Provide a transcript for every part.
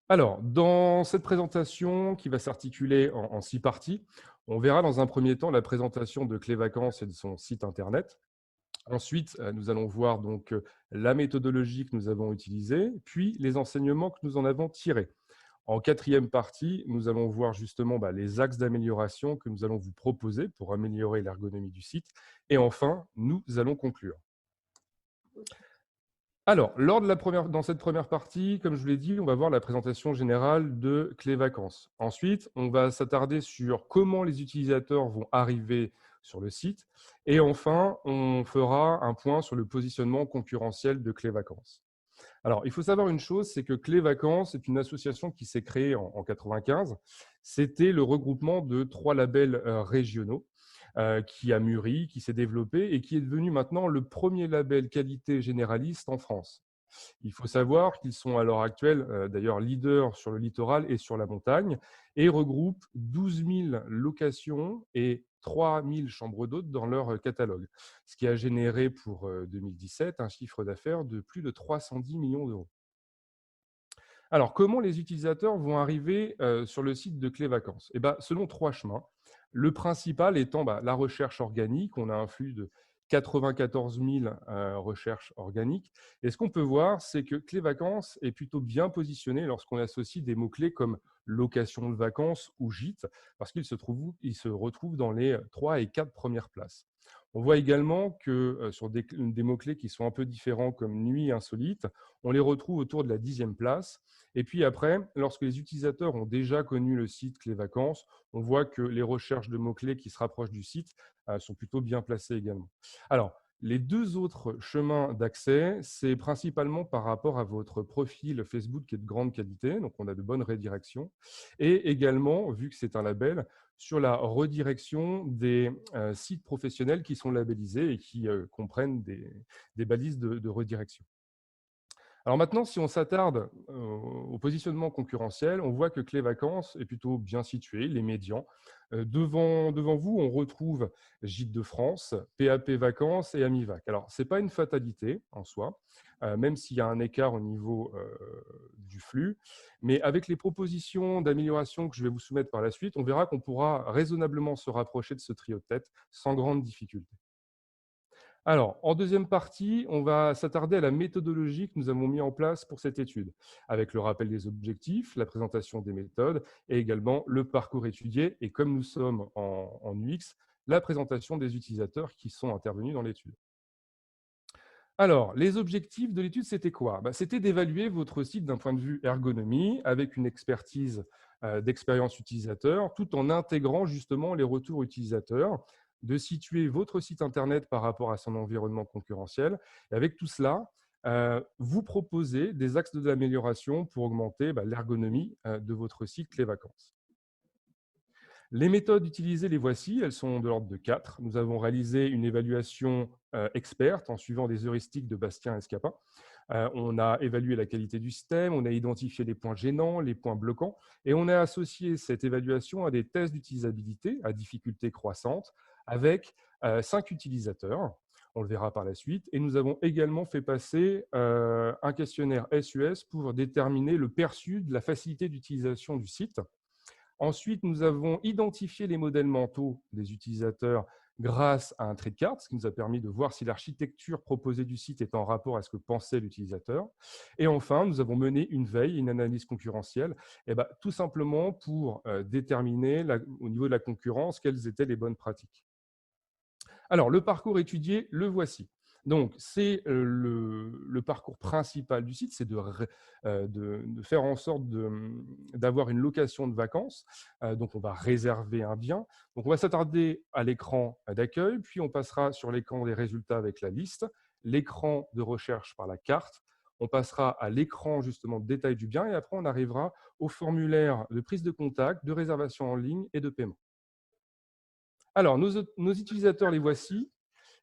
Alors, dans cette présentation qui va s'articuler en 6 parties, on verra dans un premier temps la présentation de Clé Vacances et de son site internet. Ensuite, nous allons voir donc la méthodologie que nous avons utilisée, puis les enseignements que nous en avons tirés. En quatrième partie, nous allons voir justement les axes d'amélioration que nous allons vous proposer pour améliorer l'ergonomie du site. Et enfin, nous allons conclure. Alors, dans cette première partie, comme je vous l'ai dit, on va voir la présentation générale de Clé Vacances. Ensuite, on va s'attarder sur comment les utilisateurs vont arriver sur le site. Et enfin, on fera un point sur le positionnement concurrentiel de Clé Vacances. Alors, il faut savoir une chose, c'est que Clé Vacances est une association qui s'est créée en 1995. C'était le regroupement de 3 labels régionaux qui a mûri, qui s'est développé et qui est devenu maintenant le premier label qualité généraliste en France. Il faut savoir qu'ils sont à l'heure actuelle d'ailleurs leaders sur le littoral et sur la montagne et regroupent 12 000 locations et 3 000 chambres d'hôtes dans leur catalogue, ce qui a généré pour 2017 un chiffre d'affaires de plus de 310 millions d'euros. Alors, comment les utilisateurs vont arriver sur le site de Clé Vacances? Eh ben, selon 3 chemins. Le principal étant la recherche organique. On a un flux de 94 000 recherches organiques. Et ce qu'on peut voir, c'est que Clé Vacances est plutôt bien positionné lorsqu'on associe des mots-clés comme location de vacances ou gîte, parce il se retrouve dans les 3 et 4 premières places. On voit également que sur des mots-clés qui sont un peu différents comme nuit insolite, on les retrouve autour de la 10e place. Et puis après, lorsque les utilisateurs ont déjà connu le site Clé Vacances, on voit que les recherches de mots-clés qui se rapprochent du site sont plutôt bien placées également. Alors, les 2 autres chemins d'accès, c'est principalement par rapport à votre profil Facebook qui est de grande qualité, donc on a de bonnes redirections, et également, vu que c'est un label, sur la redirection des sites professionnels qui sont labellisés et qui comprennent des balises de redirection. Alors maintenant, si on s'attarde au positionnement concurrentiel, on voit que Clé Vacances est plutôt bien situé, les médians. Devant vous, on retrouve Gîtes de France, PAP Vacances et Amivac. Alors, ce n'est pas une fatalité en soi, même s'il y a un écart au niveau du flux, mais avec les propositions d'amélioration que je vais vous soumettre par la suite, on verra qu'on pourra raisonnablement se rapprocher de ce trio de tête sans grande difficulté. Alors, en deuxième partie, on va s'attarder à la méthodologie que nous avons mis en place pour cette étude, avec le rappel des objectifs, la présentation des méthodes et également le parcours étudié. Et comme nous sommes en UX, la présentation des utilisateurs qui sont intervenus dans l'étude. Alors, les objectifs de l'étude, c'était quoi? C'était d'évaluer votre site d'un point de vue ergonomie, avec une expertise d'expérience utilisateur, tout en intégrant justement les retours utilisateurs, de situer votre site Internet par rapport à son environnement concurrentiel. Et avec tout cela, vous proposez des axes d'amélioration pour augmenter l'ergonomie de votre site Les Vacances. Les méthodes utilisées, les voici, elles sont de l'ordre de 4. Nous avons réalisé une évaluation experte en suivant des heuristiques de Bastien et Scapin. On a évalué la qualité du système, on a identifié les points gênants, les points bloquants, et on a associé cette évaluation à des tests d'utilisabilité à difficulté croissante avec 5 utilisateurs. On le verra par la suite. Et nous avons également fait passer un questionnaire SUS pour déterminer le perçu de la facilité d'utilisation du site. Ensuite, nous avons identifié les modèles mentaux des utilisateurs grâce à un trait de carte, ce qui nous a permis de voir si l'architecture proposée du site est en rapport à ce que pensait l'utilisateur. Et enfin, nous avons mené une veille, une analyse concurrentielle, tout simplement pour déterminer au niveau de la concurrence quelles étaient les bonnes pratiques. Alors, le parcours étudié, le voici. Donc, c'est le parcours principal du site, c'est de faire en sorte d'avoir une location de vacances. Donc, on va réserver un bien. Donc, on va s'attarder à l'écran d'accueil, puis on passera sur l'écran des résultats avec la liste, l'écran de recherche par la carte. On passera à l'écran justement de détail du bien et après, on arrivera au formulaire de prise de contact, de réservation en ligne et de paiement. Alors, nos utilisateurs, les voici.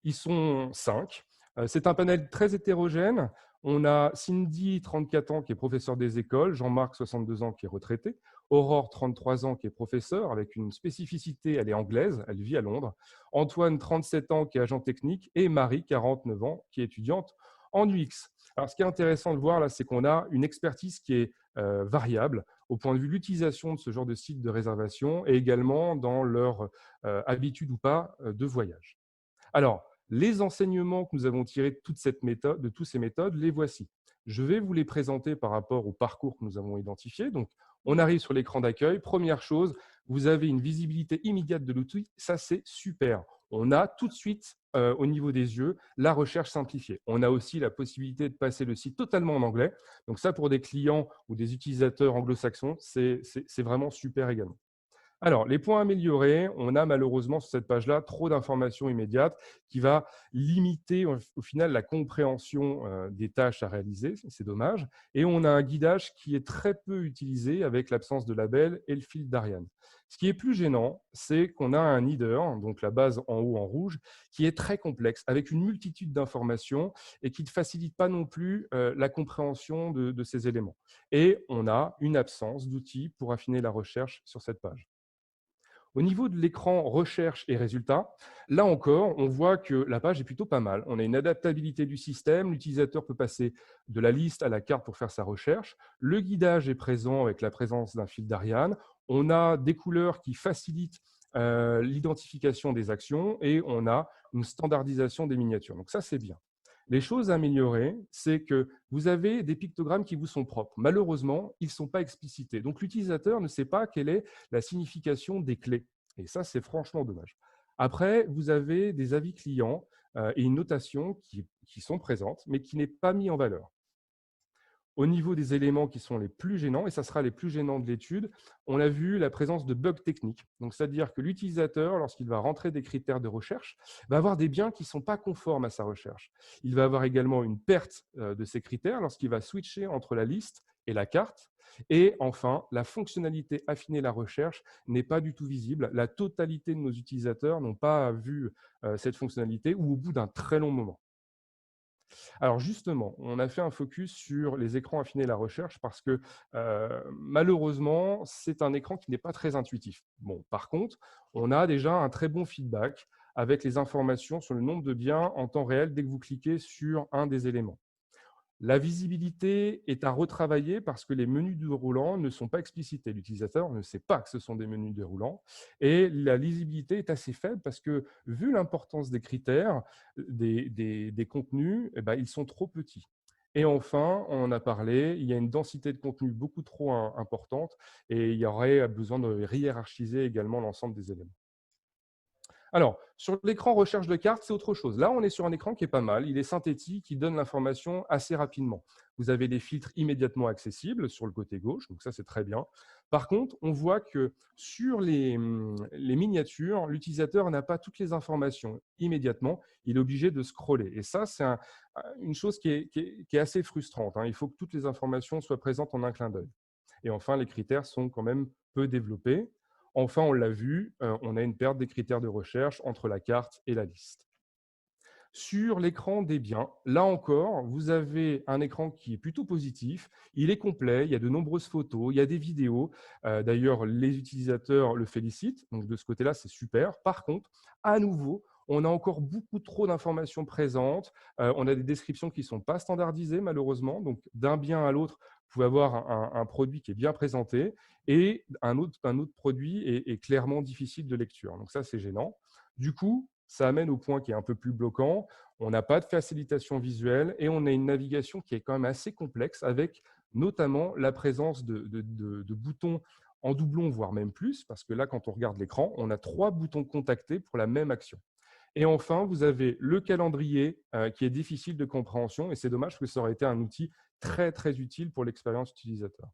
Ils sont 5. C'est un panel très hétérogène. On a Cindy, 34 ans, qui est professeur des écoles, Jean-Marc, 62 ans, qui est retraité, Aurore, 33 ans, qui est professeur, avec une spécificité, elle est anglaise, elle vit à Londres, Antoine, 37 ans, qui est agent technique, et Marie, 49 ans, qui est étudiante En UX, alors ce qui est intéressant de voir là, c'est qu'on a une expertise qui est variable au point de vue de l'utilisation de ce genre de site de réservation et également dans leur habitude ou pas de voyage. Alors, les enseignements que nous avons tirés de, toute cette méthode, de toutes ces méthodes, les voici. Je vais vous les présenter par rapport au parcours que nous avons identifié. Donc, on arrive sur l'écran d'accueil. Première chose, vous avez une visibilité immédiate de l'outil. Ça, c'est super. On a tout de suite, au niveau des yeux, la recherche simplifiée. On a aussi la possibilité de passer le site totalement en anglais. Donc ça, pour des clients ou des utilisateurs anglo-saxons, c'est vraiment super également. Alors, les points améliorés, on a malheureusement sur cette page-là trop d'informations immédiates qui va limiter au final la compréhension des tâches à réaliser, c'est dommage. Et on a un guidage qui est très peu utilisé avec l'absence de label et le fil d'Ariane. Ce qui est plus gênant, c'est qu'on a un header, donc la base en haut en rouge, qui est très complexe, avec une multitude d'informations et qui ne facilite pas non plus la compréhension de ces éléments. Et on a une absence d'outils pour affiner la recherche sur cette page. Au niveau de l'écran recherche et résultats, là encore, on voit que la page est plutôt pas mal. On a une adaptabilité du système, l'utilisateur peut passer de la liste à la carte pour faire sa recherche. Le guidage est présent avec la présence d'un fil d'Ariane. On a des couleurs qui facilitent l'identification des actions et on a une standardisation des miniatures. Donc ça, c'est bien. Les choses à améliorer, c'est que vous avez des pictogrammes qui vous sont propres. Malheureusement, ils ne sont pas explicités. Donc l'utilisateur ne sait pas quelle est la signification des clés. Et ça, c'est franchement dommage. Après, vous avez des avis clients et une notation qui sont présentes, mais qui n'est pas mis en valeur. Au niveau des éléments qui sont les plus gênants, et ça sera les plus gênants de l'étude, on a vu la présence de bugs techniques. Donc, c'est-à-dire que l'utilisateur, lorsqu'il va rentrer des critères de recherche, va avoir des biens qui ne sont pas conformes à sa recherche. Il va avoir également une perte de ces critères lorsqu'il va switcher entre la liste et la carte. Et enfin, la fonctionnalité affiner la recherche n'est pas du tout visible. La totalité de nos utilisateurs n'ont pas vu cette fonctionnalité ou au bout d'un très long moment. Alors justement, on a fait un focus sur les écrans affinés la recherche parce que malheureusement, c'est un écran qui n'est pas très intuitif. Bon, par contre, on a déjà un très bon feedback avec les informations sur le nombre de biens en temps réel dès que vous cliquez sur un des éléments. La visibilité est à retravailler parce que les menus déroulants ne sont pas explicités. L'utilisateur ne sait pas que ce sont des menus déroulants. Et la lisibilité est assez faible parce que, vu l'importance des critères, des contenus, eh ben, ils sont trop petits. Et enfin, on en a parlé, il y a une densité de contenu beaucoup trop importante et il y aurait besoin de hiérarchiser également l'ensemble des éléments. Alors, sur l'écran recherche de cartes, c'est autre chose. Là, on est sur un écran qui est pas mal. Il est synthétique, il donne l'information assez rapidement. Vous avez des filtres immédiatement accessibles sur le côté gauche, donc ça, c'est très bien. Par contre, on voit que sur les miniatures, l'utilisateur n'a pas toutes les informations immédiatement. Il est obligé de scroller. Et ça, c'est une chose qui est assez frustrante, hein. Il faut que toutes les informations soient présentes en un clin d'œil. Et enfin, les critères sont quand même peu développés. Enfin, on l'a vu, on a une perte des critères de recherche entre la carte et la liste. Sur l'écran des biens, là encore, vous avez un écran qui est plutôt positif. Il est complet, il y a de nombreuses photos, il y a des vidéos. D'ailleurs, les utilisateurs le félicitent, donc de ce côté-là, c'est super. Par contre, à nouveau, on a encore beaucoup trop d'informations présentes. On a des descriptions qui ne sont pas standardisées, malheureusement. Donc, d'un bien à l'autre, vous pouvez avoir un produit qui est bien présenté et un autre produit est clairement difficile de lecture. Donc ça, c'est gênant. Du coup, ça amène au point qui est un peu plus bloquant. On n'a pas de facilitation visuelle et on a une navigation qui est quand même assez complexe avec notamment la présence de boutons en doublon, voire même plus, parce que là, quand on regarde l'écran, on a 3 boutons contactés pour la même action. Et enfin, vous avez le calendrier qui est difficile de compréhension et c'est dommage parce que ça aurait été un outil très, très utile pour l'expérience utilisateur.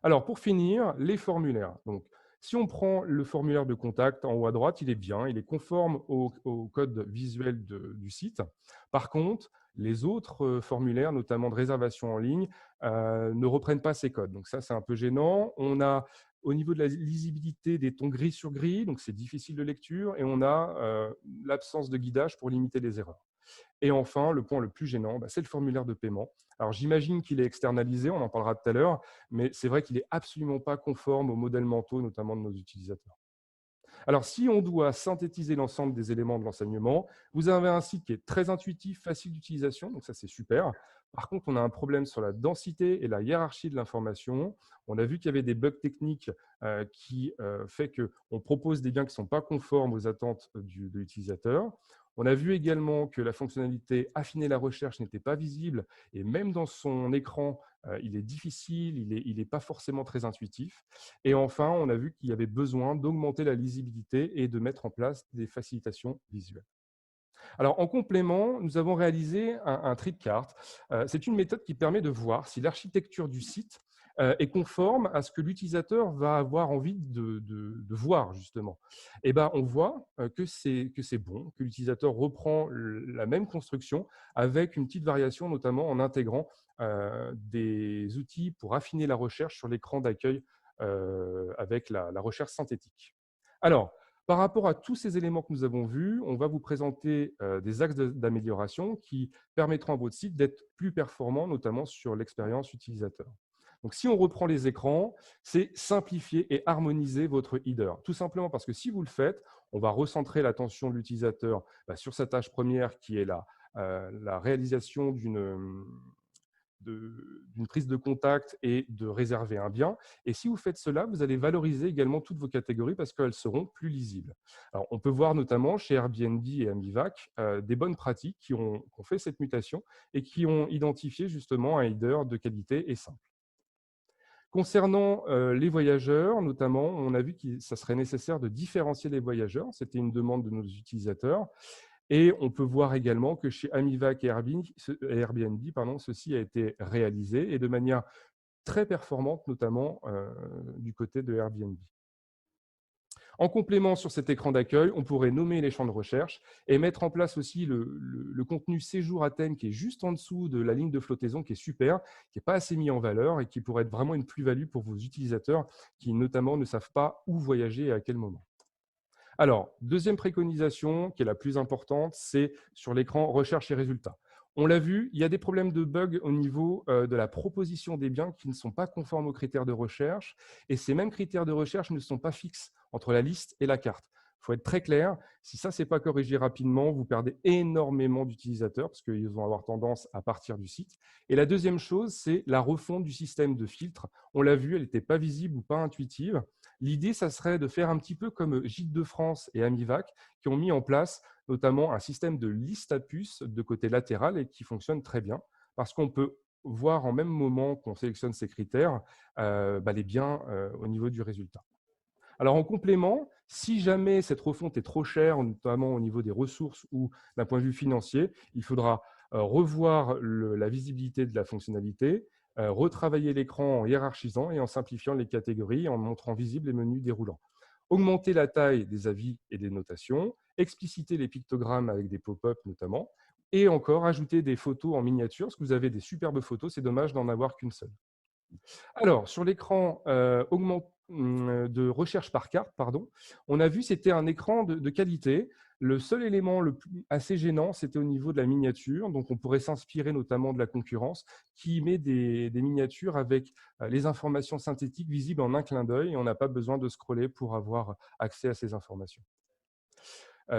Alors, pour finir, les formulaires. Donc, si on prend le formulaire de contact en haut à droite, il est bien, il est conforme au code visuel du site. Par contre, les autres formulaires, notamment de réservation en ligne, ne reprennent pas ces codes. Donc ça, c'est un peu gênant. On a, au niveau de la lisibilité, des tons gris sur gris, donc c'est difficile de lecture, et on a l'absence de guidage pour limiter les erreurs. Et enfin, le point le plus gênant, c'est le formulaire de paiement. Alors, j'imagine qu'il est externalisé, on en parlera tout à l'heure, mais c'est vrai qu'il n'est absolument pas conforme aux modèles mentaux, notamment de nos utilisateurs. Alors, si on doit synthétiser l'ensemble des éléments de l'enseignement, vous avez un site qui est très intuitif, facile d'utilisation, donc ça c'est super. Par contre, on a un problème sur la densité et la hiérarchie de l'information. On a vu qu'il y avait des bugs techniques qui fait qu'on propose des biens qui ne sont pas conformes aux attentes de l'utilisateur. On a vu également que la fonctionnalité affiner la recherche n'était pas visible et même dans son écran, il est difficile, il est pas forcément très intuitif. Et enfin, on a vu qu'il y avait besoin d'augmenter la lisibilité et de mettre en place des facilitations visuelles. Alors, en complément, nous avons réalisé un trip chart. C'est une méthode qui permet de voir si l'architecture du site est conforme à ce que l'utilisateur va avoir envie de voir, justement. Et ben, on voit que c'est bon, que l'utilisateur reprend la même construction avec une petite variation, notamment en intégrant des outils pour affiner la recherche sur l'écran d'accueil avec la recherche synthétique. Alors, par rapport à tous ces éléments que nous avons vus, on va vous présenter des axes d'amélioration qui permettront à votre site d'être plus performant, notamment sur l'expérience utilisateur. Donc, si on reprend les écrans, c'est simplifier et harmoniser votre header. Tout simplement parce que si vous le faites, on va recentrer l'attention de l'utilisateur sur sa tâche première qui est la réalisation d'une prise de contact et de réserver un bien. Et si vous faites cela, vous allez valoriser également toutes vos catégories parce qu'elles seront plus lisibles. Alors, on peut voir notamment chez Airbnb et Amivac des bonnes pratiques qui ont fait cette mutation et qui ont identifié justement un header de qualité et simple. Concernant les voyageurs, notamment, on a vu que ça serait nécessaire de différencier les voyageurs. C'était une demande de nos utilisateurs. Et on peut voir également que chez Amivac et Airbnb, pardon, ceci a été réalisé et de manière très performante, notamment du côté de Airbnb. En complément, sur cet écran d'accueil, on pourrait nommer les champs de recherche et mettre en place aussi le contenu séjour à thème qui est juste en dessous de la ligne de flottaison, qui est super, qui n'est pas assez mis en valeur et qui pourrait être vraiment une plus-value pour vos utilisateurs qui notamment ne savent pas où voyager et à quel moment. Alors, deuxième préconisation, qui est la plus importante, c'est sur l'écran recherche et résultats. On l'a vu, il y a des problèmes de bugs au niveau de la proposition des biens qui ne sont pas conformes aux critères de recherche. Et ces mêmes critères de recherche ne sont pas fixes entre la liste et la carte. Il faut être très clair, si ça, ce n'est pas corrigé rapidement, vous perdez énormément d'utilisateurs parce qu'ils vont avoir tendance à partir du site. Et la deuxième chose, c'est la refonte du système de filtre. On l'a vu, elle n'était pas visible ou pas intuitive. L'idée, ça serait de faire un petit peu comme Gîtes de France et Amivac, qui ont mis en place notamment un système de liste à puces de côté latéral et qui fonctionne très bien, parce qu'on peut voir en même moment qu'on sélectionne ces critères les biens au niveau du résultat. Alors en complément, si jamais cette refonte est trop chère, notamment au niveau des ressources ou d'un point de vue financier, il faudra revoir la visibilité de la fonctionnalité, retravailler l'écran en hiérarchisant et en simplifiant les catégories, en montrant visibles les menus déroulants. Augmenter la taille des avis et des notations, expliciter les pictogrammes avec des pop-up notamment, et encore ajouter des photos en miniature, parce que vous avez des superbes photos, c'est dommage d'en avoir qu'une seule. Alors, sur l'écran de recherche par carte, pardon, on a vu c'était un écran de qualité. Le seul élément assez gênant, c'était au niveau de la miniature. Donc, on pourrait s'inspirer notamment de la concurrence qui met des miniatures avec les informations synthétiques visibles en un clin d'œil et on n'a pas besoin de scroller pour avoir accès à ces informations.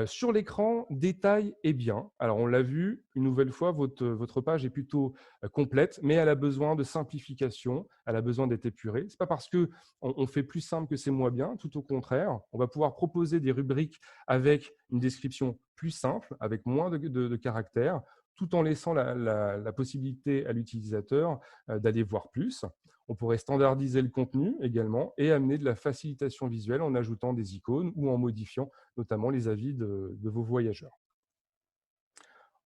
Sur l'écran, détail et bien. Alors, on l'a vu, une nouvelle fois, votre page est plutôt complète, mais elle a besoin de simplification, elle a besoin d'être épurée. Ce n'est pas parce qu'on fait plus simple que c'est moins bien, tout au contraire. On va pouvoir proposer des rubriques avec une description plus simple, avec moins de caractères, tout en laissant la possibilité à l'utilisateur d'aller voir plus. On pourrait standardiser le contenu également et amener de la facilitation visuelle en ajoutant des icônes ou en modifiant notamment les avis de vos voyageurs.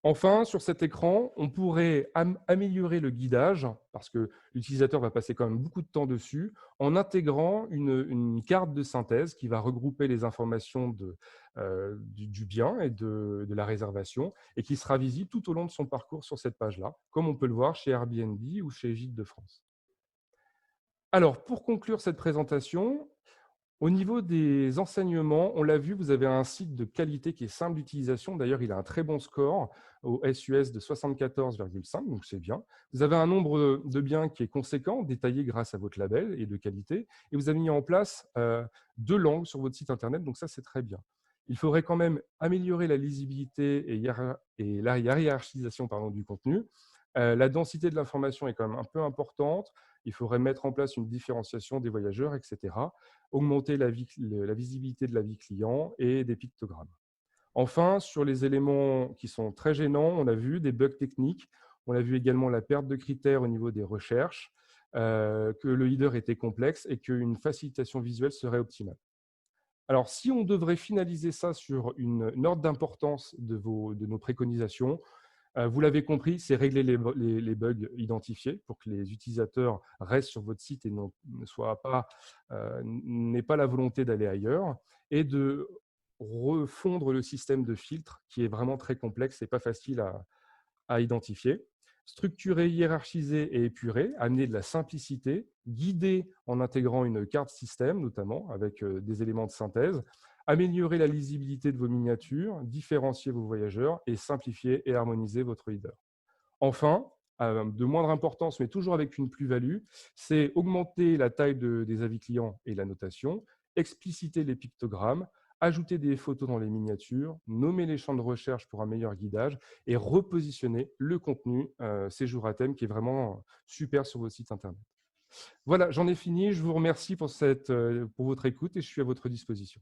Enfin, sur cet écran, on pourrait améliorer le guidage, parce que l'utilisateur va passer quand même beaucoup de temps dessus, en intégrant une carte de synthèse qui va regrouper les informations du bien et de la réservation, et qui sera visible tout au long de son parcours sur cette page-là, comme on peut le voir chez Airbnb ou chez Gîtes de France. Alors, pour conclure cette présentation, Au niveau des enseignements, on l'a vu, vous avez un site de qualité qui est simple d'utilisation. D'ailleurs, il a un très bon score au SUS de 74,5, donc c'est bien. Vous avez un nombre de biens qui est conséquent, détaillé grâce à votre label et de qualité. Et vous avez mis en place 2 langues sur votre site internet, donc ça, c'est très bien. Il faudrait quand même améliorer la lisibilité et la hiérarchisation pardon, du contenu. La densité de l'information est quand même un peu importante. Il faudrait mettre en place une différenciation des voyageurs, etc. Augmenter la visibilité de la vie client et des pictogrammes. Enfin, sur les éléments qui sont très gênants, on a vu des bugs techniques, on a vu également la perte de critères au niveau des recherches, que le header était complexe et qu'une facilitation visuelle serait optimale. Alors, si on devrait finaliser ça sur une ordre d'importance de nos préconisations, vous l'avez compris, c'est régler les bugs identifiés pour que les utilisateurs restent sur votre site et n'aient pas la volonté d'aller ailleurs, et de refondre le système de filtre qui est vraiment très complexe et pas facile à identifier. Structurer, hiérarchiser et épurer, amener de la simplicité, guider en intégrant une carte système notamment avec des éléments de synthèse, améliorer la lisibilité de vos miniatures, différencier vos voyageurs et simplifier et harmoniser votre header. Enfin, de moindre importance, mais toujours avec une plus-value, c'est augmenter la taille des avis clients et la notation, expliciter les pictogrammes, ajouter des photos dans les miniatures, nommer les champs de recherche pour un meilleur guidage et repositionner le contenu séjour à thème qui est vraiment super sur votre site internet. Voilà, j'en ai fini. Je vous remercie pour votre écoute et je suis à votre disposition.